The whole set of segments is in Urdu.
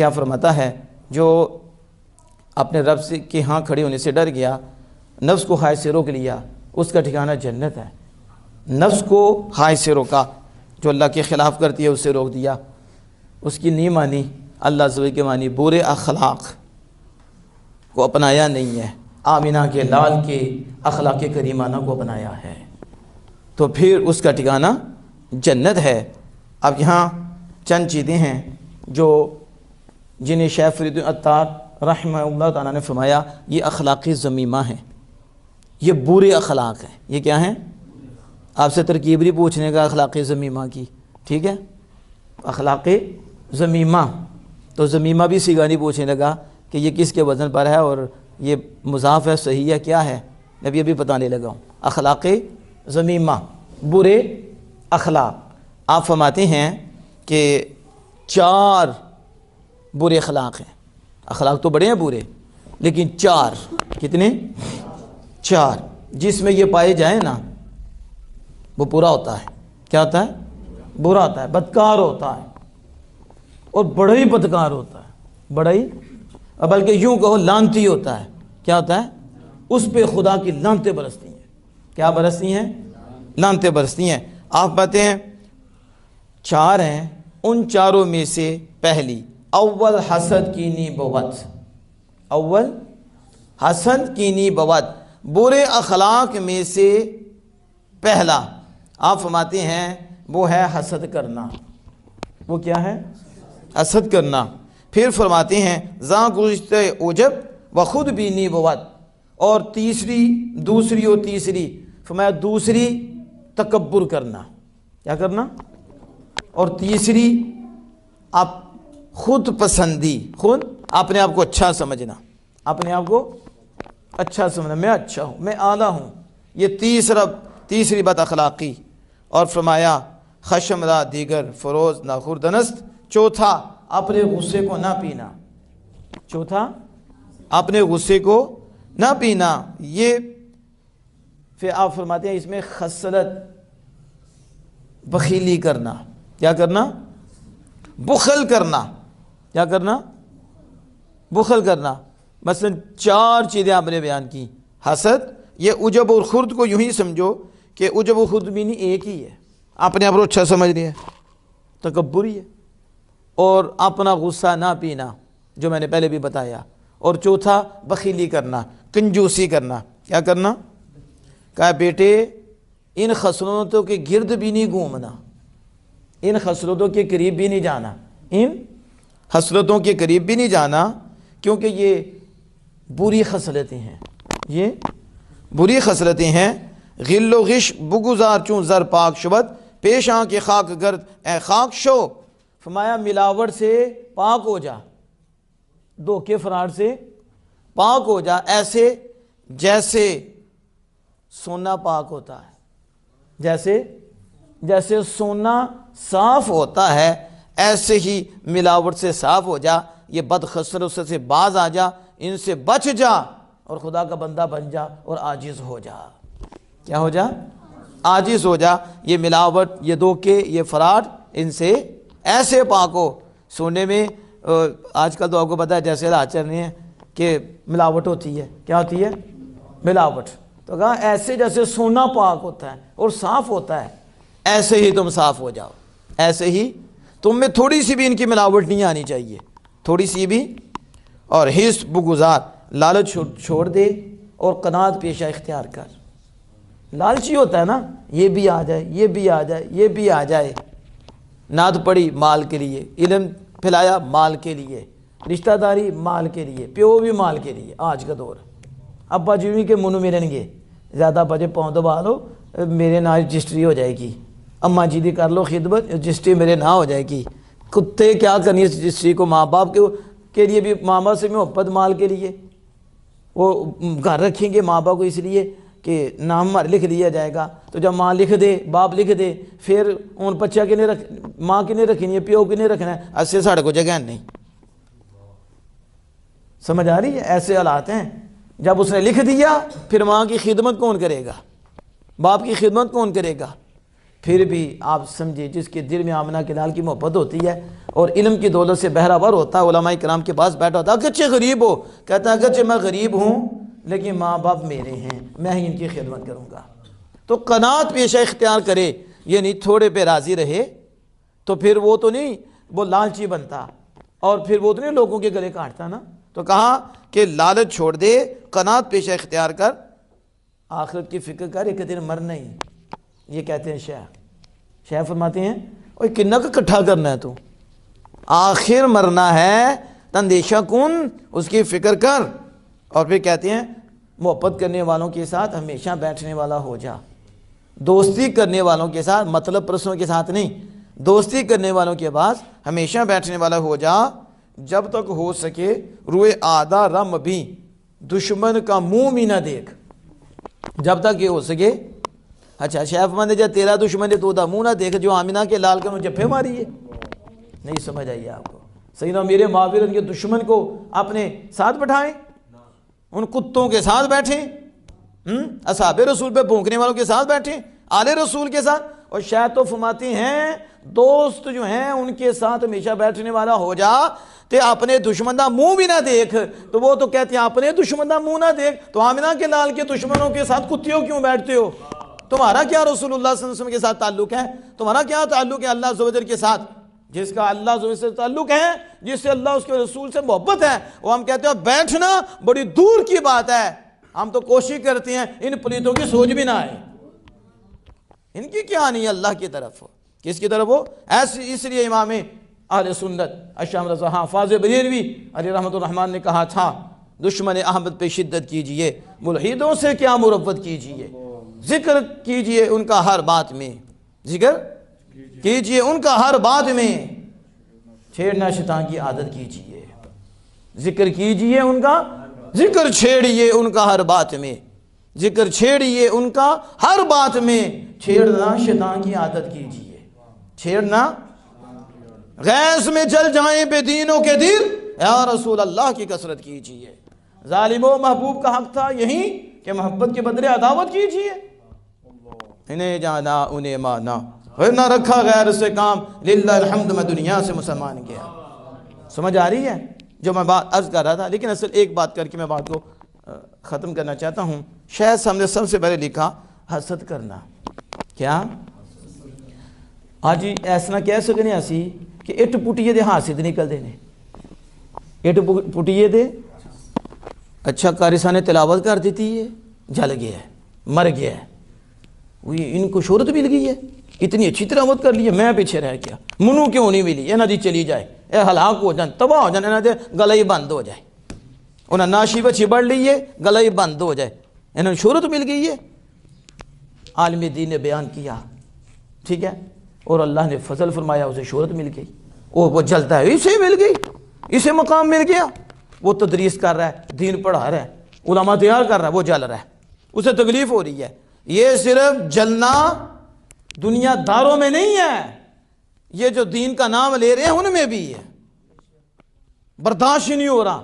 کیا فرماتا ہے جو اپنے رب سے کے ہاں کھڑے ہونے سے ڈر گیا، نفس کو خواہش سے روک لیا، اس کا ٹھکانہ جنت ہے۔ نفس کو خواہش سے روکا، جو اللہ کے خلاف کرتی ہے اس سے روک دیا، اس کی نہیں مانی، اللہ عز و جل کے مانی، برے اخلاق کو اپنایا نہیں ہے، آمینہ کے لال کے اخلاق کریمانہ کو اپنایا ہے، تو پھر اس کا ٹھکانہ جنت ہے۔ اب یہاں چند چیزیں ہیں جو جنہیں شیخ فرید العطار رحمہ اللہ تعالیٰ نے فرمایا یہ اخلاقی ذمیمہ ہیں، یہ برے اخلاق ہیں۔ یہ کیا ہیں؟ آپ سے ترکیب نہیں پوچھنے کا اخلاقی ذمیمہ کی، ٹھیک ہے، اخلاق ذمیمہ، تو ذمیمہ بھی صیغہ نہیں پوچھنے لگا کہ یہ کس کے وزن پر ہے اور یہ مضاف ہے صحیح ہے کیا ہے، میں بھی ابھی بتانے لگا ہوں۔ اخلاق ذمیمہ، برے اخلاق، آپ فرماتے ہیں کہ 4 برے اخلاق ہیں۔ اخلاق تو بڑے ہیں برے، لیکن 4، کتنے؟ 4، جس میں یہ پائے جائیں نا وہ برا ہوتا ہے۔ کیا ہوتا ہے؟ برا ہوتا ہے، بدکار ہوتا ہے، اور بڑا ہی بدکار ہوتا ہے، بڑا ہی، بلکہ یوں کہو لعنتی ہوتا ہے۔ کیا ہوتا ہے؟ اس پہ خدا کی لعنتیں برستی ہیں۔ کیا برستی ہیں؟ لعنتیں برستی ہیں۔ آپ بتاتے ہیں 4 ہیں، ان 4 میں سے پہلی، اول حسد کینی بغض، اول حسد کینی بغض، برے اخلاق میں سے پہلا آپ فرماتے ہیں وہ ہے حسد کرنا۔ وہ کیا ہے؟ حسد کرنا۔ پھر فرماتے ہیں ذا گزشتہ عجب و خود بینی بغض، اور دوسری اور تیسری فرمایا دوسری تکبر کرنا۔ کیا کرنا؟ اور تیسری آپ خود پسندی، خود اپنے آپ کو اچھا سمجھنا، اپنے آپ کو اچھا سمجھنا، میں اچھا ہوں، میں اعلیٰ ہوں، یہ تیسری بد اخلاقی۔ اور فرمایا خشم را دیگر فروز نہ خوردنست، چوتھا اپنے غصے کو نہ پینا، چوتھا اپنے غصے کو نہ پینا۔ یہ پھر آپ فرماتے ہیں اس میں خصلت بخیلی کرنا۔ کیا کرنا؟ بخل کرنا۔ کیا کرنا؟ بخل کرنا۔ مثلا 4 چیزیں آپ نے بیان کی۔ حسد، یہ عجب اور خرد کو یوں ہی سمجھو کہ عجب و خرد بھی نہیں ایک ہی ہے، اپنے آپ کو اچھا سمجھ رہے ہیں، تکبر ہی ہے۔ اور اپنا غصہ نہ پینا جو میں نے پہلے بھی بتایا، اور چوتھا بخیلی کرنا، کنجوسی کرنا۔ کیا کرنا؟ کہا بیٹے ان خصلتوں کے گرد بھی نہیں گھومنا، ان خصلتوں کے قریب بھی نہیں جانا، ان خصلتوں کے قریب بھی نہیں جانا، کیونکہ یہ بری خصلتیں ہیں، یہ بری خصلتیں ہیں۔ غل و غش بگزار چون زر پاک شبد، پیش آن کے خاک گرد اے خاک شو، فرمایا ملاوٹ سے پاک ہو جا، دھوکے فراڈ سے پاک ہو جا، ایسے جیسے سونا پاک ہوتا ہے، جیسے سونا صاف ہوتا ہے ایسے ہی ملاوٹ سے صاف ہو جا، یہ بد خصلتوں سے باز آ جا، ان سے بچ جا اور خدا کا بندہ بن جا اور عاجز ہو جا۔ کیا ہو جا؟ عاجز ہو جا۔ یہ ملاوٹ، یہ دھوکے، یہ فراڈ، ان سے ایسے پاک ہو۔ سونے میں آج کل تو آپ کو پتہ ہے جیسے حالات چل رہے ہیں کہ ملاوٹ ہوتی ہے۔ کیا ہوتی ہے؟ ملاوٹ۔ تو کہا ایسے جیسے سونا پاک ہوتا ہے اور صاف ہوتا ہے، ایسے ہی تم صاف ہو جاؤ، ایسے ہی تم میں تھوڑی سی بھی ان کی ملاوٹ نہیں آنی چاہیے، تھوڑی سی بھی۔ اور حس بگزار، لالچ چھوڑ دے اور قناعت پیشہ اختیار کر۔ لالچی ہوتا ہے نا، یہ بھی آ جائے، یہ بھی آ جائے، یہ بھی آ جائے، نعت پڑھی مال کے لیے، علم پھیلایا مال کے لیے، رشتہ داری مال کے لیے، پیو بھی مال کے لیے۔ آج کا دور ابا جی کے منو ملیں گے، زیادہ بجے پاؤں دبا لو میرے نام رجسٹری ہو جائے گی، اماں جی دی کر لو خدمت رجسٹری میرے نہ ہو جائے گی۔ کتے کیا کرنی ہے رجسٹری کو؟ ماں باپ کے لیے بھی، ماں باپ سے محبت مال کے لیے، وہ گھر رکھیں گے ماں باپ کو اس لیے کہ نام ہمارے لکھ لیا جائے گا، تو جب ماں لکھ دے، باپ لکھ دے، پھر ان بچہ کے لیے ماں کے لیے رکھنی ہے، پیو کے لیے رکھنا ہے، ایسے ساڑھے کو جگہ نہیں۔ سمجھ آ رہی ہے؟ ایسے حالات ہیں۔ جب اس نے لکھ دیا پھر ماں کی خدمت کون کرے گا؟ باپ کی خدمت کون کرے گا؟ پھر بھی آپ سمجھے جس کے دل میں آمنہ کے لال کی محبت ہوتی ہے اور علم کی دولت سے بہرہ ہوتا ہے، علماء کرام کے پاس بیٹھا ہوتا ہے، اگرچہ غریب ہو، کہتا ہے اگرچہ میں غریب ہوں لیکن ماں باپ میرے ہیں، میں ہی ان کی خدمت کروں گا۔ تو قناعت پیشہ اختیار کرے، یہ نہیں تھوڑے پہ راضی رہے تو پھر وہ تو نہیں وہ لالچی بنتا اور پھر وہ تو نہیں لوگوں کے گلے کاٹتا نا۔ تو کہا کہ لالچ چھوڑ دے، قناعت پیشہ اختیار کر، آخرت کی فکر کر، ایک دن مرنا ہی۔ یہ کہتے ہیں شیخ فرماتے ہیں اوہ کنہ کا کٹھا کرنا ہے، تو آخر مرنا ہے، اندیشہ کن، اس کی فکر کر۔ اور پھر کہتے ہیں محبت کرنے والوں کے ساتھ ہمیشہ بیٹھنے والا ہو جا، دوستی کرنے والوں کے ساتھ، مطلب پرسنوں کے ساتھ نہیں، دوستی کرنے والوں کے پاس ہمیشہ بیٹھنے والا ہو جا، جب تک ہو سکے روئے آدھا رم بھی، دشمن کا منہ بھی نہ دیکھ، جب تک یہ ہو سکے۔ اچھا شیف مانے جا تیرا دشمن ہے تو دا منہ نہ دیکھ، جو آمینہ کے لال کا جفے ماری ہے، نہیں سمجھ آئیے آپ کو؟ سیدنا میرے معاویہ کے دشمن کو اپنے ساتھ بٹھائیں، ان کتوں کے ساتھ بیٹھیں، اصحاب رسول پہ بھونکنے والوں کے ساتھ بیٹھیں، آل رسول کے ساتھ۔ اور شاید تو فرماتی ہیں دوست جو ہیں ان کے ساتھ ہمیشہ بیٹھنے والا ہو جا تے اپنے دشمن دا منہ بھی نہ دیکھ۔ تو وہ تو کہتے ہیں اپنے دشمن دا منہ نہ دیکھ، تو آمینہ کے لال کے دشمنوں کے ساتھ کتیوں کیوں بیٹھتے ہو؟ تمہارا کیا رسول اللہ صلی اللہ علیہ وسلم کے ساتھ تعلق ہے؟ تمہارا کیا تعلق ہے اللہ عز و جل کے ساتھ؟ جس کا اللہ عز و جل سے تعلق ہے، جس سے اللہ اس کے رسول سے محبت ہے، وہ ہم کہتے ہیں بیٹھنا بڑی دور کی بات ہے۔ ہم تو کوشش کرتے ہیں ان پلیتوں کی سوچ بھی نہ آئے، ان کی کیا نہیں اللہ کی طرف، کس کی طرف ہو ایسی۔ اس لیے امام اہل سنت الشام رضا حافظ بریلوی علیہ رحمۃ الرحمن نے کہا تھا دشمن احمد پہ شدت کیجئے، ملحدوں سے کیا مربت کیجئے، ذکر کیجئے ان کا ہر بات میں، ذکر کیجئے ان کا ہر بات میں، چھیڑنا شیطان کی عادت کیجئے، ذکر کیجئے ان کا، ذکر چھیڑیے ان کا ہر بات میں، ذکر چھیڑیے ان کا ہر بات میں، چھیڑنا شیطان کی عادت کیجئے، چھیڑنا غیظ میں جل جائیں بے دینوں کے دل، یا رسول اللہ کی کثرت کیجئے۔ ظالم و محبوب کا حق تھا یہی کہ محبت کے بدلے عداوت کیجئے، انہیں جانا انہیں مانا، نہ رکھا غیر سے کام، للہ الحمد میں دنیا سے مسلمان گیا۔ سمجھ آ رہی ہے جو میں بات عرض کر رہا تھا؟ لیکن اصل ایک بات کر کے میں بات کو ختم کرنا چاہتا ہوں۔ شاید ہم نے سب سے پہلے لکھا حسد کرنا، کیا آج ایسا نہ کہہ سکنے ایسی کہ اٹ پٹیے دے حاسد نکل دینے، اٹ پٹیے دے اچھا کارثہ نے تلاوت کر دیتی ہے، جل گیا ہے، مر گیا ہے، ان کو شہرت مل گئی ہے، اتنی اچھی تلاوت کر لی ہے، میں پیچھے رہ گیا، منو کیوں نہیں ملی، انہاں دی چلی جائے، اے ہلاک ہو جائیں، تباہ ہو جائیں، انہاں دے گلہ ہی بند ہو جائے، انہاں ناشی بچی بڑھ لی ہے، گلہ ہی بند ہو جائے، انہاں شہرت مل گئی ہے۔ عالم دین نے بیان کیا، ٹھیک ہے، اور اللہ نے فضل فرمایا، اسے شہرت مل گئی، وہ جلتا ہے، اسے مل گئی، اسے مقام مل گیا، وہ تدریس کر رہا ہے، دین پڑھا رہا ہے، علماء تیار کر رہا ہے، وہ جل رہا ہے، اسے تکلیف ہو رہی ہے۔ یہ صرف جلنا دنیا داروں میں نہیں ہے، یہ جو دین کا نام لے رہے ہیں ان میں بھی ہے، برداشت نہیں ہو رہا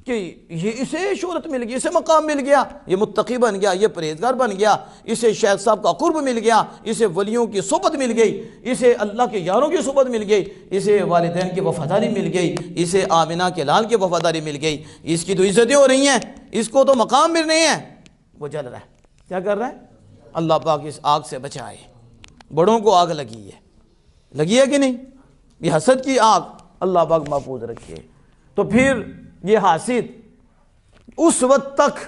کہ یہ اسے شہرت مل گئی، اسے مقام مل گیا، یہ متقی بن گیا، یہ پرہیزگار بن گیا، اسے شیخ صاحب کا قرب مل گیا، اسے ولیوں کی صحبت مل گئی، اسے اللہ کے یاروں کی صحبت مل گئی، اسے والدین کی وفاداری مل گئی، اسے آمنہ کے لال کی وفاداری مل گئی، اس کی تو عزتیں ہو رہی ہیں، اس کو تو مقام مل رہے ہیں، وہ جل رہا ہے، کیا کر رہا ہے؟ اللہ پاک اس آگ سے بچائے۔ بڑوں کو آگ لگی ہے کہ نہیں؟ یہ حسد کی آگ اللہ پاک محفوظ رکھے۔ تو پھر یہ حاسد اس وقت تک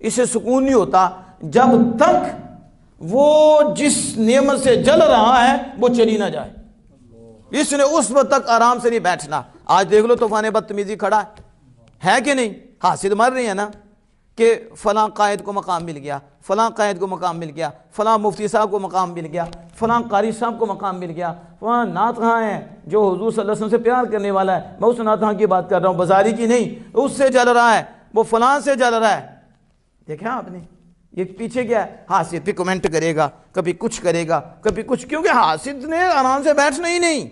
اسے سکون نہیں ہوتا جب تک وہ جس نعمت سے جل رہا ہے وہ چلی نہ جائے، اس نے اس وقت تک آرام سے نہیں بیٹھنا۔ آج دیکھ لو طوفان بدتمیزی کھڑا ہے کہ نہیں؟ حاسد مر رہے ہیں نا کہ فلاں قائد کو مقام مل گیا، فلاں قائد کو مقام مل گیا، فلاں مفتی صاحب کو مقام مل گیا، فلاں قاری صاحب کو مقام مل گیا، فلاں نعت خواں ہے جو حضور صلی اللہ علیہ وسلم سے پیار کرنے والا ہے، میں اس نعت خواں کی بات کر رہا ہوں، بازاری کی نہیں، اس سے جل رہا ہے، وہ فلاں سے جل رہا ہے۔ دیکھیں آپ نے یہ پیچھے کیا ہے؟ حاسد پہ کمنٹ کرے گا، کبھی کچھ کرے گا، کبھی کچھ، کیونکہ حاسد نے آرام سے بیٹھنا ہی نہیں،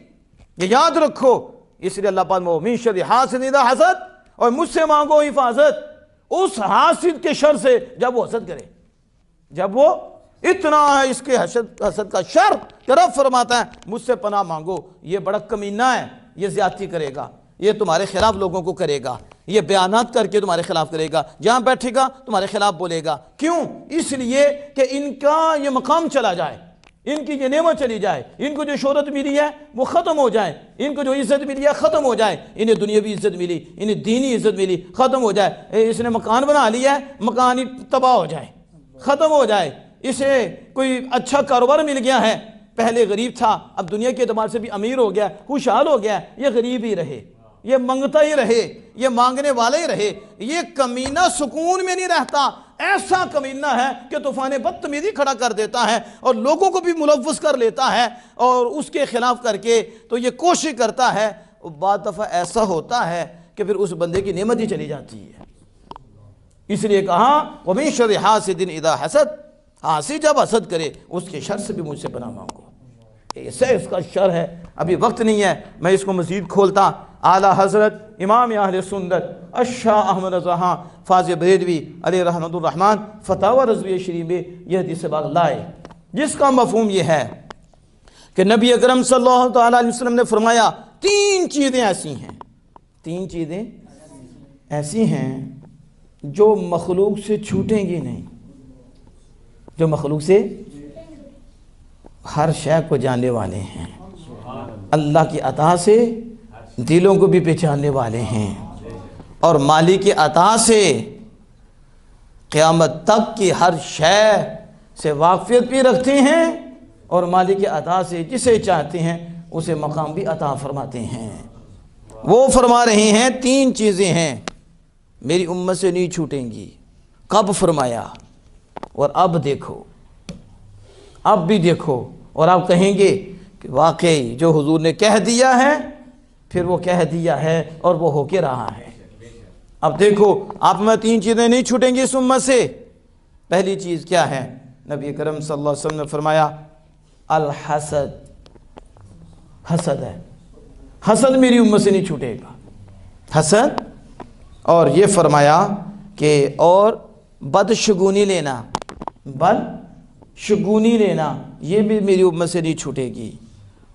یہ یاد رکھو۔ اس لیے اللہ پاک من شر حاسد اذا حسد، اور مجھ سے مانگو حفاظت اس حاسد کے شر سے جب وہ حسد کرے، جب وہ اتنا ہے اس کے حسد کا شر کہ رب فرماتا ہے مجھ سے پناہ مانگو، یہ بڑا کمینہ ہے، یہ زیادتی کرے گا، یہ تمہارے خلاف لوگوں کو کرے گا، یہ بیانات کر کے تمہارے خلاف کرے گا، جہاں بیٹھے گا تمہارے خلاف بولے گا۔ کیوں؟ اس لیے کہ ان کا یہ مقام چلا جائے، ان کی یہ نعمت چلی جائے، ان کو جو شہرت ملی ہے وہ ختم ہو جائے، ان کو جو عزت ملی ہے ختم ہو جائے، انہیں دنیاوی عزت ملی، انہیں دینی عزت ملی، ختم ہو جائے۔ اس نے مکان بنا لیا ہے، مکان ہی تباہ ہو جائے، ختم ہو جائے۔ اسے کوئی اچھا کاروبار مل گیا ہے، پہلے غریب تھا، اب دنیا کے اعتبار سے بھی امیر ہو گیا، خوشحال ہو گیا، یہ غریب ہی رہے، یہ منگتا ہی رہے، یہ مانگنے والا ہی رہے، یہ کمینہ سکون میں نہیں رہتا۔ ایسا کمینہ ہے کہ طوفان بدتمیزی کھڑا کر دیتا ہے اور لوگوں کو بھی ملوث کر لیتا ہے اور اس کے خلاف کر کے تو یہ کوشش کرتا ہے، بعض دفعہ ایسا ہوتا ہے کہ پھر اس بندے کی نعمت ہی چلی جاتی ہے۔ اس لیے کہا وَمِن شَرِّ حَاسِدٍ اِذَا حَسَد، حاسد جب حسد کرے اس کے شر سے بھی مجھ سے پناہ مانگو۔ ایسا اس کا شر ہے، ابھی وقت نہیں ہے میں اس کو مزید کھولتا۔ اعلیٰ حضرت امام اہل سنت الشاہ احمد رضا خان فاضل بریلوی علیہ رحمۃ الرحمن فتاوی رضویہ شریف میں یہ حدیث پاک لائے، جس کا مفہوم یہ ہے کہ نبی اکرم صلی اللہ تعالیٰ علیہ وسلم نے فرمایا تین چیزیں ایسی ہیں، تین چیزیں ایسی ہیں جو مخلوق سے چھوٹیں گی نہیں، جو مخلوق سے ہر شے کو جاننے والے ہیں، اللہ کی عطا سے دلوں کو بھی پہچاننے والے ہیں، اور مالک کی عطا سے قیامت تک کی ہر شے سے واقفیت بھی رکھتے ہیں، اور مالک کی عطا سے جسے چاہتے ہیں اسے مقام بھی عطا فرماتے ہیں۔ وہ فرما رہے ہیں تین چیزیں ہیں میری امت سے نہیں چھوٹیں گی۔ کب فرمایا؟ اور اب دیکھو، اب بھی دیکھو، اور آپ کہیں گے کہ واقعی جو حضور نے کہہ دیا ہے پھر وہ کہہ دیا ہے اور وہ ہو کے رہا ہے۔ اب دیکھو آپ میں تین چیزیں نہیں چھوٹیں گی اس امت سے۔ پہلی چیز کیا ہے؟ نبی کرم صلی اللہ علیہ وسلم نے فرمایا الحسد، حسد ہے، حسد میری امت سے نہیں چھوٹے گا، حسد۔ اور یہ فرمایا کہ اور بدشگونی لینا، بدشگونی لینا یہ بھی میری امت سے نہیں چھوٹے گی۔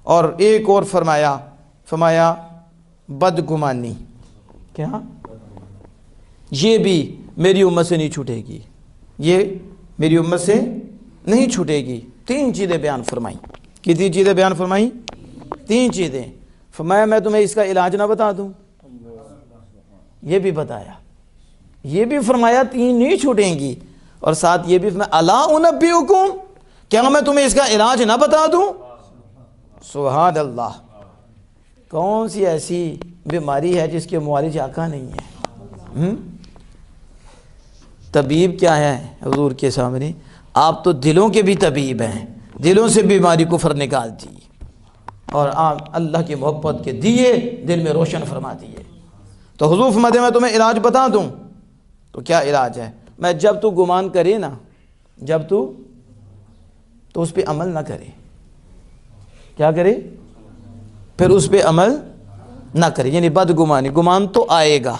اور ایک اور فرمایا بدگمانی، کیا؟ یہ بھی میری امت سے نہیں چھوٹے گی، یہ میری امت سے نہیں چھوٹے گی۔ تین چیزیں بیان فرمائیں۔ کتنی چیزیں بیان فرمائیں؟ تین چیزیں۔ فرمایا میں تمہیں اس کا علاج نہ بتا دوں؟ یہ بھی بتایا، یہ بھی فرمایا تین نہیں چھوٹیں گی، اور ساتھ یہ بھی فرمایا الا انبئکم، کیا میں تمہیں اس کا علاج نہ بتا دوں؟ سبحان اللہ، کون سی ایسی بیماری ہے جس کے معالج آقا نہیں ہے؟ طبیب کیا ہے حضور کے سامنے؟ آپ تو دلوں کے بھی طبیب ہیں، دلوں سے بیماری کو فر نکال دی، اور آپ اللہ کی محبت کے دیے دل میں روشن فرما دیے۔ تو حضور فرماتے ہیں میں تمہیں علاج بتا دوں، تو کیا علاج ہے؟ میں جب تو گمان کرے نا، جب تو اس پہ عمل نہ کرے، کیا کرے؟ پھر اس پہ عمل نہ کرے، یعنی بدگمانی، گمان تو آئے گا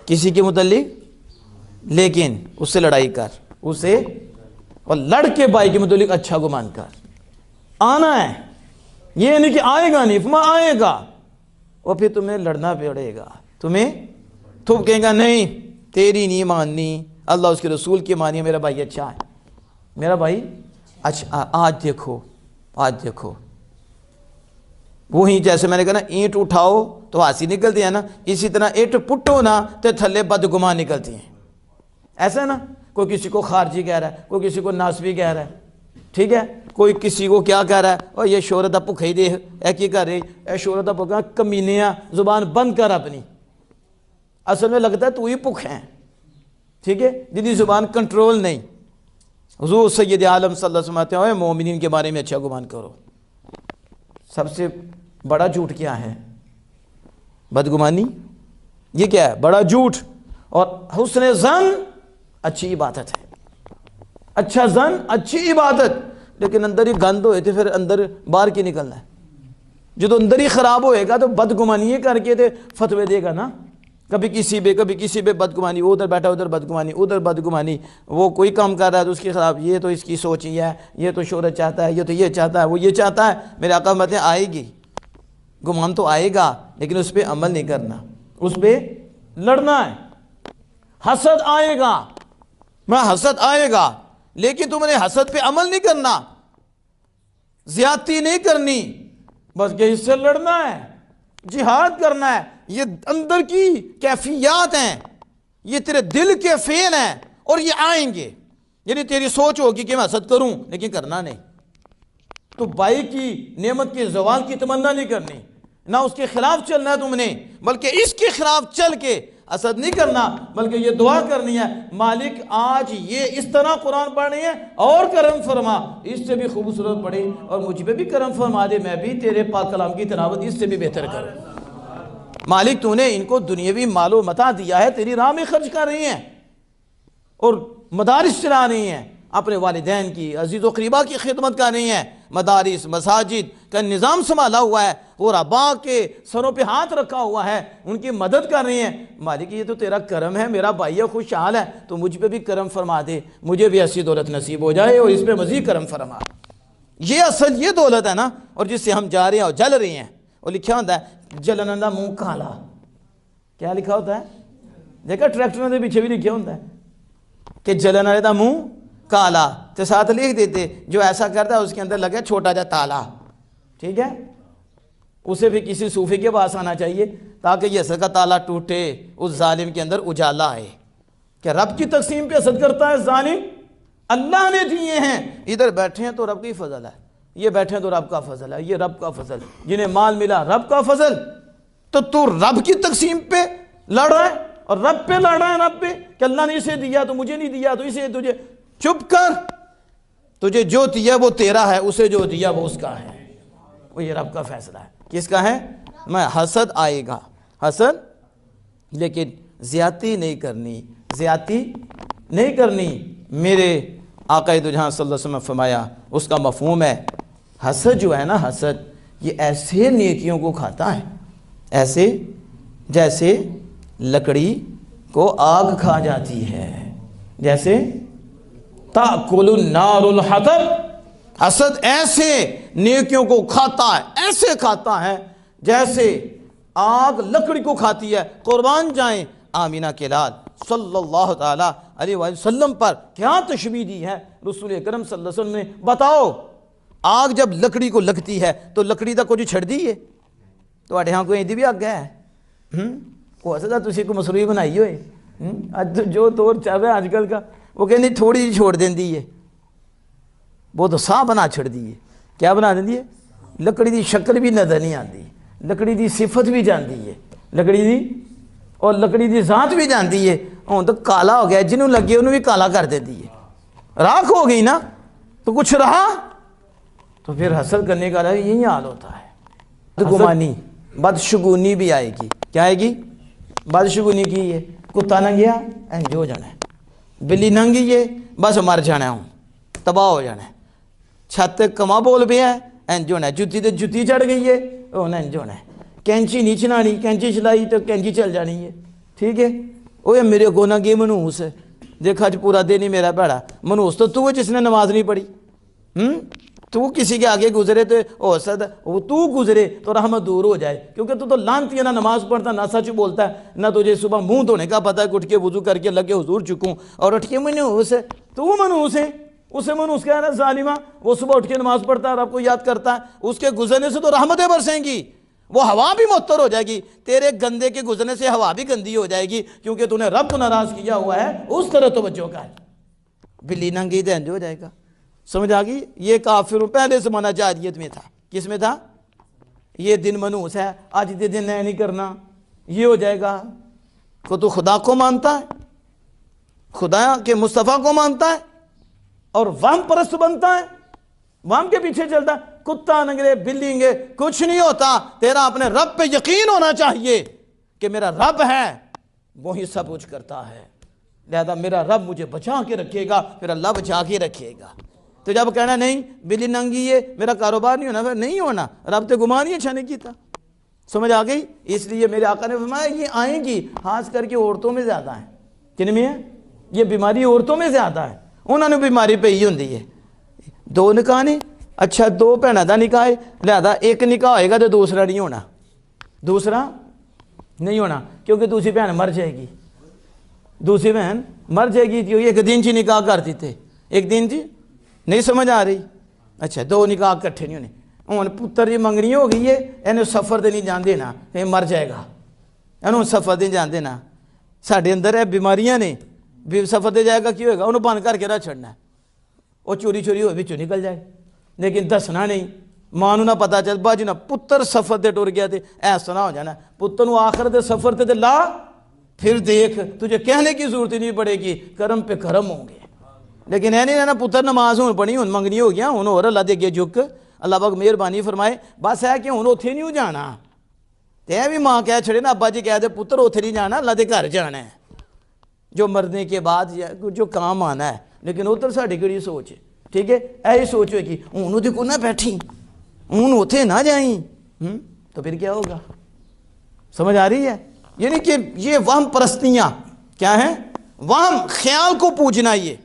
کسی کے متعلق، لیکن اس سے لڑائی کر، اسے اور لڑ کے بھائی کے متعلق اچھا گمان کر، آنا ہے، یہ نہیں کہ آئے گا نہیں، فما آئے گا، اور پھر تمہیں لڑنا پڑے گا، تمہیں تم کہیں گا نہیں تیری نہیں ماننی، اللہ اس کے رسول کی مانی، میرا بھائی اچھا ہے، میرا بھائی اچھا، آج دیکھو وہی جیسے میں نے کہا نا اینٹ اٹھاؤ تو ہانسی نکلتی ہے نا، اسی طرح اینٹ پٹو نا تو تھلے بدگمان نکلتی ہیں، ایسا ہے نا؟ کوئی کسی کو خارجی کہہ رہا ہے، کوئی کسی کو ناسبی کہہ رہا ہے، ٹھیک ہے، کوئی کسی کو کیا کہہ رہا ہے، اور یہ شہرت بھوکھ ہی دے اے کی کر رہی اے شہرت بھوکا، کمینیاں زبان بند کر اپنی، اصل میں لگتا ہے تو ہی بھوک ہے، ٹھیک ہے، جدی زبان کنٹرول نہیں۔ حضور سید عالم صلی اللہ علیہ وسلم کہتے ہیں مومنین کے بارے میں اچھا گمان کرو۔ سب سے بڑا جھوٹ کیا ہے؟ بدگمانی، یہ کیا ہے؟ بڑا جھوٹ۔ اور حسن ظن اچھی عبادت ہے، اچھا ظن اچھی عبادت، لیکن اندر ہی گند ہوئے تھے پھر اندر باہر کی نکلنا ہے، جو تو اندر ہی خراب ہوئے گا تو بدگمانی کر کے فتوے دے گا نا، کبھی کسی پہ بدگمانی، وہ ادھر بیٹھا ادھر بدگمانی، ادھر بدگمانی، وہ کوئی کام کر رہا ہے تو اس کے خلاف یہ تو اس کی سوچ ہی ہے، یہ تو شہرت چاہتا ہے، یہ تو یہ چاہتا ہے، وہ یہ چاہتا ہے۔ میرے آقا فرماتے ہیں آئے گی، گمان تو آئے گا لیکن اس پہ عمل نہیں کرنا، اس پہ لڑنا ہے۔ حسد آئے گا، حسد آئے گا لیکن تم نے حسد پہ عمل نہیں کرنا، زیادتی نہیں کرنی، بس کہ اس سے لڑنا ہے، جہاد کرنا ہے۔ یہ اندر کی کیفیات ہیں، یہ تیرے دل کے فعل ہیں اور یہ آئیں گے۔ یعنی تیری سوچ ہوگی کہ میں حسد کروں لیکن کرنا نہیں، تو بھائی کی نعمت کے زوال کی تمنا نہیں کرنی، نہ اس کے خلاف چلنا ہے تم نے، بلکہ اس کے خلاف چل کے حسد نہیں کرنا، بلکہ یہ دعا کرنی ہے مالک آج یہ اس طرح قرآن پڑھنی ہے اور کرم فرما، اس سے بھی خوبصورت پڑھے اور مجھ پہ بھی کرم فرما دے، میں بھی تیرے پاک کلام کی تلاوت اس سے بھی بہتر کروں۔ مالک تو نے ان کو دنیاوی مال و متاع دیا ہے، تیری راہ میں خرچ کر رہی ہیں اور مدارس چلا رہی ہیں، اپنے والدین کی عزیز و قریبا کی خدمت کر رہی ہیں، مدارس مساجد کا نظام سنبھالا ہوا ہے اور آبا کے سروں پہ ہاتھ رکھا ہوا ہے، ان کی مدد کر رہی ہیں۔ مالک یہ تو تیرا کرم ہے، میرا بھائی خوشحال ہے، تو مجھ پہ بھی کرم فرما دے، مجھے بھی ایسی دولت نصیب ہو جائے اور اس پہ مزید کرم فرما۔ یہ اصل یہ دولت ہے نا، اور جس سے ہم جا رہے ہیں اور جل رہے ہیں۔ اور لکھا ہوتا ہے جلن دا منہ کالا، کیا لکھا ہوتا ہے؟ دیکھا ٹریکٹر کے پیچھے بھی لکھا ہوتا ہے کہ جلن والے دا منہ کالا، تو ساتھ لکھ دیتے جو ایسا کرتا ہے اس کے اندر لگے چھوٹا جا تالا، ٹھیک ہے؟ اسے بھی کسی صوفی کے پاس آنا چاہیے تاکہ یہ حسد کا تالا ٹوٹے، اس ظالم کے اندر اجالا آئے کہ رب کی تقسیم پہ حسد کرتا ہے ظالم، اللہ نے دیے ہیں، ادھر بیٹھے ہیں تو رب کی فضل ہے، یہ بیٹھے ہیں تو رب کا فضل ہے، یہ رب کا فضل، جنہیں مال ملا رب کا فضل، تو رب کی تقسیم پہ لڑ رہا ہے اور رب پہ لڑ رہا ہے، رب پہ کہ اللہ نے اسے دیا تو مجھے نہیں دیا، تو اسے تجھے، چپ کر، تجھے جو دیا وہ تیرا ہے، اسے جو دیا وہ اس کا ہے، وہ یہ رب کا فیصلہ ہے۔ کس کا ہے؟ میں حسد آئے گا، حسد، لیکن زیادتی نہیں کرنی، زیادتی نہیں کرنی۔ میرے آقا دو جہاں صلی اللہ علیہ وسلم فرمایا، اس کا مفہوم ہے حسد جو ہے نا، حسد یہ ایسے نیکیوں کو کھاتا ہے، ایسے جیسے لکڑی کو آگ کھا جاتی ہے، جیسے تاکل النار الحطب، حسد ایسے نیکیوں کو کھاتا ہے، ایسے کھاتا ہے جیسے آگ لکڑی کو کھاتی ہے۔ قربان جائیں آمینہ کے لال صلی اللہ تعالیٰ علیہ وآلہ وسلم پر کیا تشبیہ دی ہے رسول اکرم صلی اللہ علیہ وسلم نے۔ بتاؤ آگ جب لکڑی کو لگتی ہے تو لکڑی دا کچھ چھڑ دیئے تو اٹھے ہاں کوئی ایدی بھی آگ گیا ہے، وہ حسد تسی کو مسروعی بنائی ہوئے، جو دور چل رہا ہے آج کل کا، وہ کہنے تھوڑی جی چھوڑ دیں دیئے، وہ تو ساہ بنا چھڑ دیئے، کیا بنا دیں دیئے؟ لکڑی دی شکل بھی نظر نہیں آتی، لکڑی دی صفت بھی جان دیئے، لکڑی دی اور لکڑی دی ذات بھی جان دیئے، تو کالا ہو گیا، جنہوں لگے انہوں بھی کالا کر دے دیئے، راکھ ہو گئی نا، تو کچھ رہا، تو پھر حسد کرنے کا یہی حال ہوتا ہے۔ بدگمانی، بدشگونی بھی آئے گی، کیا آئے گی؟ بدشگونی کی ہے، کتا ننگیا جو جانا ہے، بلی ننگی ہے بس مر جانا ہوں، تباہ ہو جانا ہے، چھت کما بول پہ ہے انج ہونا ہے، جتی تے جتی چڑھ گئی ہے انہیں انج ہونا ہے، کینچی نہیں چلانی، کینچی چلائی تو کینچی چل جانی ہے، ٹھیک ہے؟ اوہ میرے کو نہ گے منوس ہے، دیکھا جو پورا دن ہی میرا بیڑا، منوس تو ہے جس نے نماز نہیں پڑھی، تو کسی کے آگے گزرے تو ہو سکتا وہ تو گزرے تو رحمت دور ہو جائے، کیونکہ تو لانتی ہے، نہ نماز پڑھتا، نہ سچ بولتا ہے، نہ تجھے صبح منہ دھونے کا پتہ ہے، اٹھ کے وضو کر کے لگے حضور چکوں اور اٹھ کے منوس ہے، تو منوس ہے، اسے منوس کہہ رہا ہے ظالمہ، وہ صبح اٹھ کے نماز پڑھتا ہے اور آپ کو یاد کرتا ہے، اس کے گزرنے سے تو رحمتیں برسیں گی، وہ ہوا بھی معطر ہو جائے گی، تیرے گندے کے گزرنے سے ہوا بھی گندی ہو جائے گی، کیونکہ تو نے رب کو ناراض کیا ہوا ہے، اس طرح توجہ کا ہے، بلی ننگی دہنج ہو جائے گا۔ سمجھ آگئی؟ یہ کافر پہلے زمانہ جاہلیت میں تھا، کس میں تھا؟ یہ دن منوس ہے، آج دے دن نہیں کرنا، یہ ہو جائے گا۔ کو تو خدا کو مانتا ہے، خدا کے مصطفیٰ کو مانتا ہے اور وہم پرست بنتا ہے، وہم کے پیچھے چلتا ہے، کتا ننگے بلی گے کچھ نہیں ہوتا، تیرا اپنے رب پہ یقین ہونا چاہیے کہ میرا رب ہے، وہی سب کچھ کرتا ہے، لہذا میرا رب مجھے بچا کے رکھے گا، پھر اللہ بچا کے رکھے گا۔ تو جب کہنا نہیں بلی ننگی ہے میرا کاروبار نہیں ہونا، پھر نہیں ہونا، رب تے گمان ہی اچھا نہیں کیتا، سمجھ آ گئی؟ اس لیے میرے آقا نے فرمایا یہ آئیں گی، خاص کر کے عورتوں میں زیادہ ہیں۔ کن میں ہے؟ یہ بیماری عورتوں میں زیادہ ہے، انہوں نے بیماری پہ ہی ہوندی ہے۔ دو نکاح نے، اچھا دو بھیناں دا نکاح ہے، لہذا ایک نکاح ہوئے گا تو دوسرا نہیں ہونا، دوسرا نہیں ہونا، کیونکہ دوسری بہن مر جائے گی، دوسری بہن مر جائے گی۔ ایک دن چی نکاح کرتی تھے، ایک دن چی نہیں سمجھ آ رہی؟ اچھا دو نکاح کٹھے نہیں ہونے۔ ہوں پتر جی منگنی ہو گئی ہے، انہوں سفر تے نہیں جان دینا، یہ مر جائے گا، انہوں سفر تے جان دینا۔ ساڈے اندر ہے بیماریاں نے، بھی سفر تے جائے گا کی ہوئے گا، انہوں بند کر کے رکھ چھڑنا ہے، وہ چوری چوری ہوئے بچوں نکل جائے، لیکن دسنا نہیں، ماں نو نہ پتا چل باجی نہ پتر سفر تے ٹر گیا تے ایسا نہ ہو جانا، پتر نو آخر دے سفر تے لا پھر دیکھ، تجھے کہنے کی ضرورت نہیں پڑے گی، کرم پہ کرم ہوں گے۔ لیکن ہے نہیں نا پتر نماز ہوں پڑھی، ہوں منگنی ہو گیا، ہوں اور اللہ دے گے جھک، اللہ پاک مہربانی فرمائے، بس ہے کہ ہوں اتھے نہیں جانا، تے بھی ماں کہہ چھڑے نا ابا جی کہہ دے پتر اتھے نہیں جانا، اللہ دے گھر جانا ہے، جو مرنے کے بعد جو کام آنا ہے۔ لیکن ادھر ساڈی کیڑی سوچ ہے، ٹھیک ہے، ایہی سوچ ہوئے کہ ہوں دیکھو نہ بیٹھی، ہوں اتھے نہ جائیں، تو پھر کیا ہوگا؟ سمجھ آ رہی ہے؟ یعنی کہ یہ وہم پرستیاں کیا ہیں؟ وہم، خیال کو پوجنا۔ یہ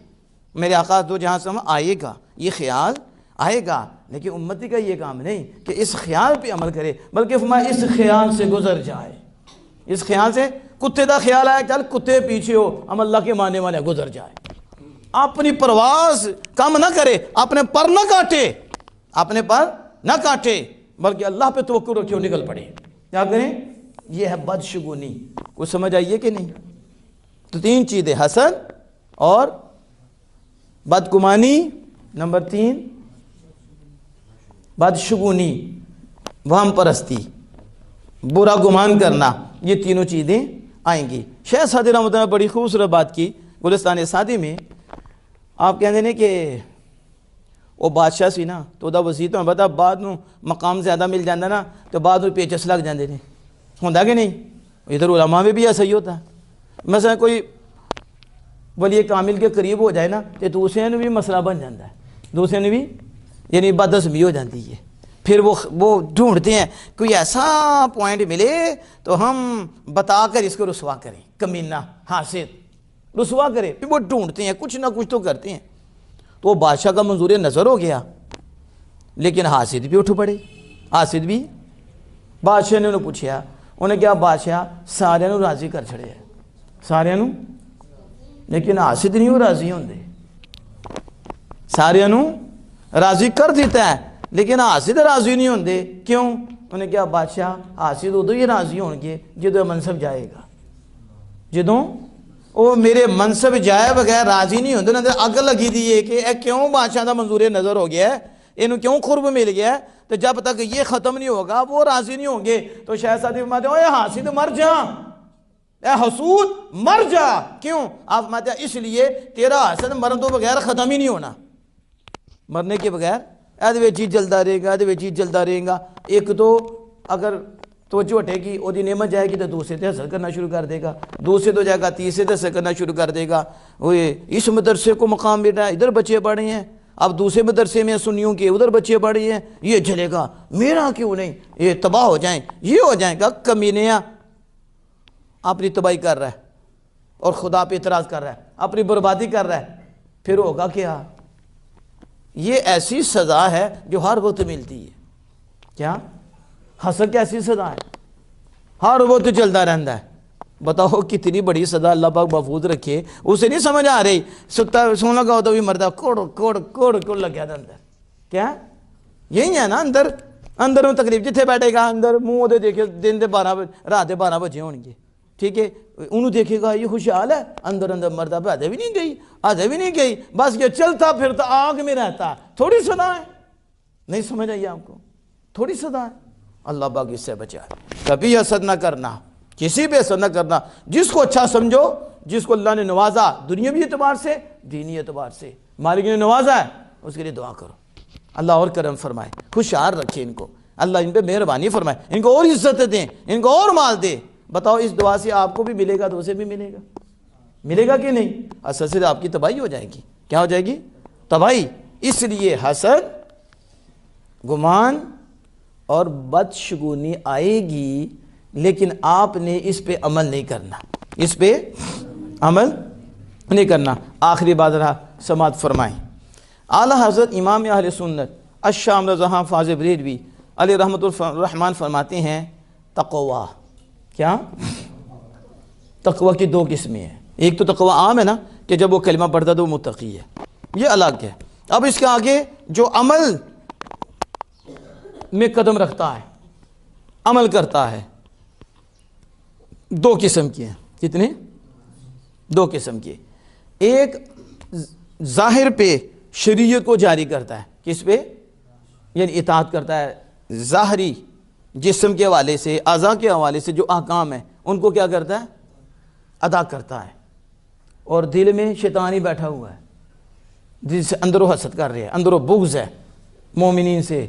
میرے آقا تو جہاں سے آئے گا یہ خیال آئے گا، لیکن امتی کا یہ کام نہیں کہ اس خیال پہ عمل کرے، بلکہ فرمایا اس خیال سے گزر جائے، اس خیال سے، کتے دا خیال آیا چل کتے پیچھے ہو، ہم اللہ کے ماننے والے گزر جائے، اپنی پرواز کم نہ کرے، اپنے پر نہ کاٹے، اپنے پر نہ کاٹے، بلکہ اللہ پہ توکل رکھے نکل پڑے۔ کیا کریں؟ یہ ہے بدشگونی۔ کچھ سمجھ آئیے کہ نہیں؟ تو تین چیزیں، حسد اور بدگمانی، نمبر 3 بدشگونی، وہم پرستی، برا گمان کرنا، یہ تینوں چیزیں آئیں گی۔ شیخ سعدی رحمۃ اللہ نے بڑی خوبصورت بات کی گلستان سعدی میں، آپ کہتے ہیں کہ وہ بادشاہ سی نا تو دا وزیر تو پتا بعد نو مقام زیادہ مل جاندہ نا تو بعد نو پیچس لگ جاندے نے، ہوندہ کہ نہیں؟ ادھر علماء میں بھی ایسا ہی ہوتا ہے۔ مثلا کوئی ولی کامل کے قریب ہو جائے نا تو دوسرے نے بھی مسئلہ بن جاتا ہے، دوسرے نے بھی یعنی بدعزمی ہو جاتی ہے، پھر وہ ڈھونڈتے ہیں کوئی ایسا پوائنٹ ملے تو ہم بتا کر اس کو رسوا کریں، کمینہ حاسد رسوا کرے، پھر وہ ڈھونڈتے ہیں، کچھ نہ کچھ تو کرتے ہیں۔ تو وہ بادشاہ کا منظور نظر ہو گیا، لیکن حاسد بھی اٹھ پڑے، حاسد بھی۔ بادشاہ نے انہوں پوچھا، انہیں کیا بادشاہ سارے نو راضی کر چھڑے ہیں، سارے نو، لیکن حاسد نہیں وہ راضی ہوندے، سارے نو راضی کر دیتا ہے لیکن حاسد راضی نہیں ہوندے، کیوں؟ انہیں کیا بادشاہ حاسد ادو ہی راضی ہون گے جدو منصب جائے گا، جدوں وہ میرے منصب جائے بغیر راضی نہیں ہوندے، انہوں نے اگ لگی دی ہے کہ اے کیوں بادشاہ دا منظور نظر ہو گیا ہے، انہوں کیوں قرب مل گیا ہے، تو جب تک یہ ختم نہیں ہوگا وہ راضی نہیں ہوں گے۔ تو شیخ سعدی فرماتے ہیں اے حاسد مر جا، اے حسود مر جا، کیوں؟ آپ فرماتے ہیں اس لیے تیرا حسد مرن تو بغیر ختم ہی نہیں ہونا، مرنے کے بغیر ایدھ وے چیز جلدا رہے گا، ایدھ وے چیز جلدا رہے گا۔ ایک تو اگر توجہ ہٹے گی وہ دی نعمت جائے گی تو دوسرے تے حسد کرنا شروع کر دے گا، دوسرے تو جائے گا تیسرے تے حسد کرنا شروع کر دے گا، وہ اس مدرسے کو مقام بیٹا ادھر بچے پڑھے ہیں، اب دوسرے مدرسے میں سنیوں کے ادھر بچے پڑھے ہیں، یہ چلے گا، میرا کیوں نہیں، یہ تباہ ہو جائیں، یہ ہو جائیں گا۔ کمینیاں اپنی تباہی کر رہا ہے اور خدا پہ اعتراض کر رہا ہے، اپنی بربادی کر رہا ہے، پھر ہوگا کیا؟ یہ ایسی سزا ہے جو ہر وقت ملتی ہے۔ کیا؟ حسد کی ایسی سزا ہے، ہر وقت چلتا رہتا ہے۔ بتاؤ کتنی بڑی سزا اللہ پاک محفوظ رکھے، اسے نہیں سمجھ آ رہی، سون لگا ہوتا بھی مردہ کوڑ کوڑ کوڑ کوڑ لگ گیا تھا اندر۔ کیا؟ یہی ہے نا اندر میں تقریب جتھے بیٹھے گا اندر منہ دے دیکھے دن دے 12 بجے ہون گے، ٹھیک ہے، انہوں دیکھے گا یہ خوشحال ہے، اندر مردہ پہ آدھے بھی نہیں گئی، بس یہ چلتا پھرتا آگ میں رہتا، تھوڑی صدا ہے، نہیں سمجھ آئی آپ کو؟ تھوڑی صدا ہے۔ اللہ پاک اس سے بچائے، کبھی حسد نہ کرنا، کسی پہ حسد نہ کرنا، جس کو اچھا سمجھو، جس کو اللہ نے نوازا دنیاوی اعتبار سے دینی اعتبار سے، مالک نے نوازا ہے اس کے لیے دعا کرو، اللہ اور کرم فرمائے، خوشحال رکھے ان کو، اللہ ان پہ مہربانی فرمائے، ان کو اور عزت دیں، ان کو اور مال دے۔ بتاؤ اس دعا سے آپ کو بھی ملے گا تو اسے بھی ملے گا کہ نہیں؟ حسد سے آپ کی تباہی ہو جائے گی، کیا ہو جائے گی؟ تباہی۔ اس لیے حسد، گمان اور بدشگونی آئے گی، لیکن آپ نے اس پہ عمل نہیں کرنا، اس پہ عمل نہیں کرنا۔ آخری بات رہا، سماعت فرمائیں۔ اعلیٰ حضرت امام اہل سنت الشام رضا فاضل بریلوی علیہ رحمۃ الرحمن فرماتے ہیں تقوی، کیا؟ تقوی کی دو قسمیں ہیں۔ ایک تو تقوی عام ہے نا کہ جب وہ کلمہ پڑھتا ہے تو وہ متقی ہے، یہ الگ ہے۔ اب اس کے آگے جو عمل میں قدم رکھتا ہے، عمل کرتا ہے، دو قسم کی ہیں۔ کتنے؟ دو قسم کی۔ ایک ظاہر پہ شریعت کو جاری کرتا ہے، کس پہ؟ یعنی اطاعت کرتا ہے ظاہری جسم کے حوالے سے، اعضاء کے حوالے سے جو احکام ہیں ان کو کیا کرتا ہے؟ ادا کرتا ہے، اور دل میں شیطان ہی بیٹھا ہوا ہے جس سے اندر و حسد کر رہے ہیں، اندر و بغض ہے مومنین سے،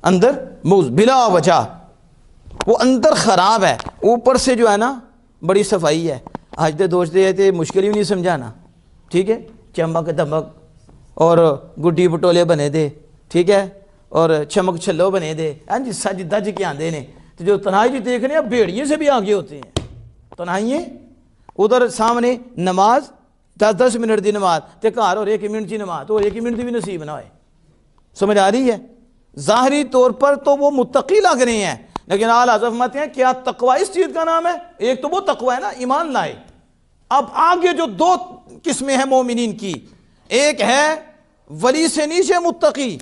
اندر بغض بلا وجہ، وہ اندر خراب ہے، اوپر سے جو ہے نا بڑی صفائی ہے۔ آج دے دوستے تھے مشکل ہی نہیں سمجھانا، ٹھیک ہے؟ چمک دمک اور گڈی بٹولے بنے دے، ٹھیک ہے، اور چمک چھلو بنے دے، ہاں جی سج دج کے آندے نے، تو جو تنہائی جی دیکھنے اب بھیڑیے سے بھی آگے ہوتے ہیں۔ تنہائیے ادھر سامنے نماز 10 منٹ دی نماز تے گھر اور 1 منٹ دی نماز، تو 1 منٹ دی بھی نصیب نہ ہوئے۔ سمجھ آ رہی ہے؟ ظاہری طور پر تو وہ متقی لگ رہے ہیں، لیکن اعلیٰ حضرت فرماتے ہیں کیا تقوی اس چیز کا نام ہے؟ ایک تو وہ تقوی ہے نا ایمان لائے۔ اب آگے جو دو قسمیں ہیں مومنین کی، ایک ہے ولی سے نیچے متقی،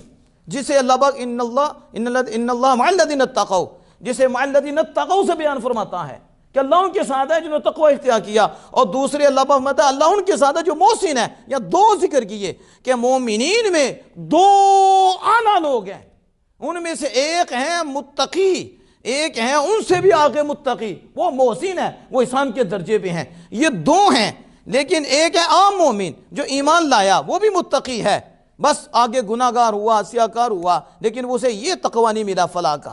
جسے اللہ پاک ان اللہ مع الذین اتقوا، جسے مع الذین اتقوا سے بیان فرماتا ہے کہ اللہ ان کے ساتھ ہے جنہوں نے تقوی اختیار کیا، اور دوسرے اللہ پاک فرماتا ہے اللہ ان کے ساتھ ہے جو محسن ہے۔ یا دو ذکر کیے کہ مومنین میں دو اعلیٰ لوگ ہیں، ان میں سے ایک ہیں متقی، ایک ہیں ان سے بھی آگے متقی، وہ محسن ہے، وہ احسان کے درجے پہ ہیں۔ یہ دو ہیں، لیکن ایک ہے عام مومن جو ایمان لایا وہ بھی متقی ہے، بس آگے گناہ گار ہوا، سیاکار ہوا، لیکن اسے یہ تقوی نہیں ملا فلاح کا،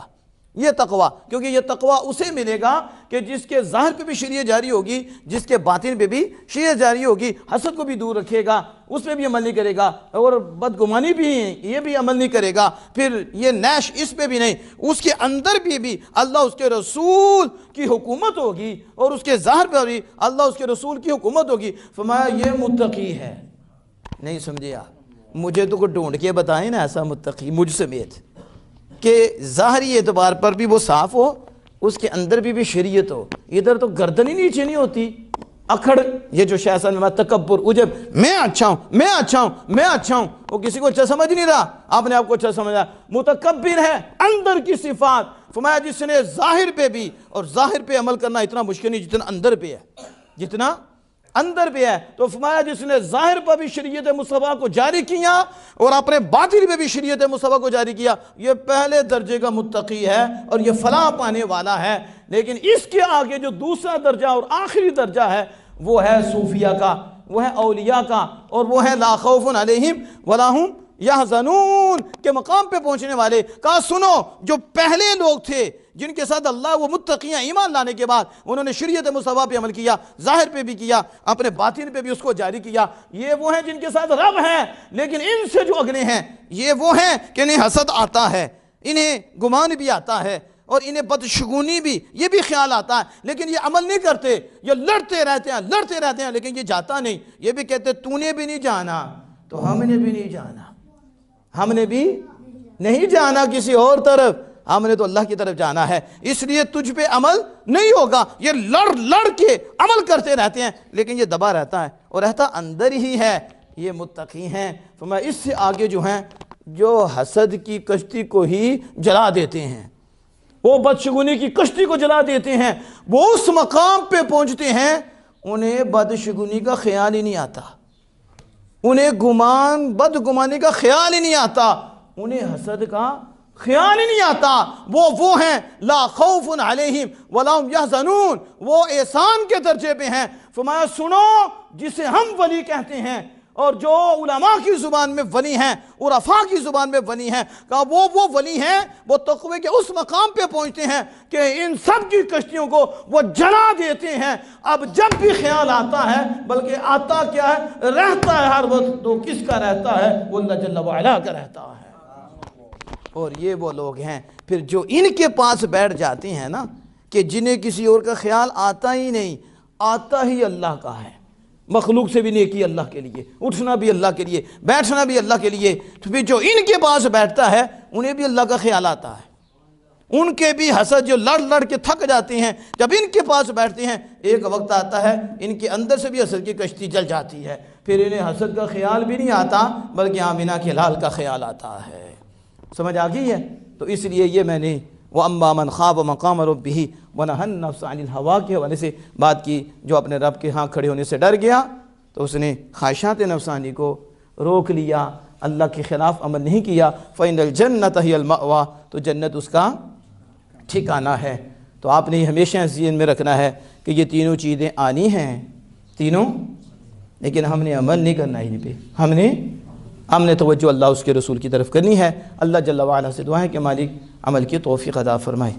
یہ تقوی، کیونکہ یہ تقوی اسے ملے گا کہ جس کے ظاہر پہ بھی شریعت جاری ہوگی، جس کے باطن پہ بھی شریعت جاری ہوگی، حسد کو بھی دور رکھے گا، اس پہ بھی عمل نہیں کرے گا، اور بدگمانی بھی یہ بھی عمل نہیں کرے گا، پھر یہ نیش اس پہ بھی نہیں، اس کے اندر بھی اللہ اس کے رسول کی حکومت ہوگی، اور اس کے ظاہر پہ بھی اللہ اس کے رسول کی حکومت ہوگی۔ فرمایا یہ متقی ہے۔ نہیں سمجھے آپ؟ مجھے تو کوئی ڈھونڈ کے بتائیں نا ایسا متقی مجھ سمیت کہ ظاہری اعتبار پر بھی وہ صاف ہو، اس کے اندر بھی شریعت ہو، ادھر تو گردن ہی نیچے نہیں ہوتی، اکھڑ، یہ جو شیطان میں تکبر، عجب، میں اچھا ہوں، میں اچھا ہوں، میں اچھا ہوں، وہ کسی کو اچھا سمجھ نہیں رہا، آپ نے آپ کو اچھا سمجھا، متکبر ہے، اندر کی صفات۔ فرمایا جس نے ظاہر پہ بھی، اور ظاہر پہ عمل کرنا اتنا مشکل نہیں جتنا اندر پہ ہے، جتنا اندر پہ ہے، تو فرمایا جس نے ظاہر پر بھی شریعت مصطفیٰ کو جاری کیا اور اپنے باطن پہ بھی شریعت مصطفیٰ کو جاری کیا، یہ پہلے درجے کا متقی ہے اور یہ فلاح پانے والا ہے۔ لیکن اس کے آگے جو دوسرا درجہ اور آخری درجہ ہے وہ ہے صوفیہ کا، وہ ہے اولیاء کا، اور وہ ہے لا خوف علیہم ولا هم یحزنون کے مقام پہ پہنچنے والے۔ کہا سنو، جو پہلے لوگ تھے جن کے ساتھ اللہ وہ متقیاں ایمان لانے کے بعد انہوں نے شریعت مصطفیٰ پہ عمل کیا، ظاہر پہ بھی کیا، اپنے باطن پہ بھی اس کو جاری کیا، یہ وہ ہیں جن کے ساتھ رب ہے۔ لیکن ان سے جو اگلے ہیں یہ وہ ہیں کہ انہیں حسد آتا ہے، انہیں گمان بھی آتا ہے، اور انہیں بدشگونی بھی، یہ بھی خیال آتا ہے، لیکن یہ عمل نہیں کرتے، یہ لڑتے رہتے ہیں، لیکن یہ جاتا نہیں۔ یہ بھی کہتے تو نے بھی نہیں جانا تو ہم نے بھی نہیں جانا، ہم نے بھی نہیں جانا کسی اور طرف، ہم نے تو اللہ کی طرف جانا ہے، اس لیے تجھ پہ عمل نہیں ہوگا۔ یہ لڑ کے عمل کرتے رہتے ہیں، لیکن یہ دبا رہتا ہے اور رہتا اندر ہی ہے، یہ متقی ہیں۔ فرمایا اس سے آگے جو ہیں جو حسد کی کشتی کو ہی جلا دیتے ہیں، وہ بدشگونی کی کشتی کو جلا دیتے ہیں، وہ اس مقام پہ پہنچتے ہیں انہیں بدشگونی کا خیال ہی نہیں آتا، انہیں بدگمانی کا خیال ہی نہیں آتا، انہیں حسد کا خیال ہی نہیں آتا۔ وہ ہیں لا خوف علیہم ولا هم یحزنون، وہ احسان کے درجے پہ ہیں۔ فرمایا سنو، جسے ہم ولی کہتے ہیں اور جو علماء کی زبان میں ولی ہیں، عرفاء کی زبان میں ولی ہیں، کہا وہ ولی ہیں، وہ تقوی کے اس مقام پہ پہنچتے ہیں کہ ان سب کی کشتیوں کو وہ جلا دیتے ہیں۔ اب جب بھی خیال آتا ہے، بلکہ آتا کیا ہے، رہتا ہے ہر وقت، تو کس کا رہتا ہے؟ وہ اللہ جل وعلا کا رہتا ہے۔ اور یہ وہ لوگ ہیں پھر جو ان کے پاس بیٹھ جاتے ہیں نا کہ جنہیں کسی اور کا خیال آتا ہی نہیں، آتا ہی اللہ کا ہے، مخلوق سے بھی نیکی اللہ کے لیے، اٹھنا بھی اللہ کے لیے، بیٹھنا بھی اللہ کے لیے، تو پھر جو ان کے پاس بیٹھتا ہے انہیں بھی اللہ کا خیال آتا ہے۔ ان کے بھی حسد جو لڑ لڑ کے تھک جاتے ہیں، جب ان کے پاس بیٹھتے ہیں ایک وقت آتا ہے ان کے اندر سے بھی حسد کی کشتی جل جاتی ہے، پھر انہیں حسد کا خیال بھی نہیں آتا بلکہ آمینہ کے لال کا خیال آتا ہے۔ سمجھ آ گئی ہے؟ تو اس لیے یہ میں نے وَأَمَّا مَنْ خَافَ مَقَامَ رَبِّهِ وَنَهَى النَّفْسَ عَنِ الْهَوَىٰ کے حوالے سے بات کی، جو اپنے رب کے ہاں کھڑے ہونے سے ڈر گیا تو اس نے خواہشات نفسانی کو روک لیا، اللہ کے خلاف عمل نہیں کیا، فَإِنَّ الْجَنَّةَ هِيَ الْمَأْوَىٰ، تو جنت اس کا ٹھکانہ ہے۔ تو آپ نے ہمیشہ ذہن میں رکھنا ہے کہ یہ تینوں چیزیں آنی ہیں، تینوں، لیکن ہم نے عمل نہیں کرنا ان پہ، ہم نے توجہ اللہ اس کے رسول کی طرف کرنی ہے۔ اللہ جل وعلا سے دعا ہے کہ مالک عمل کی توفیق عطا فرمائے۔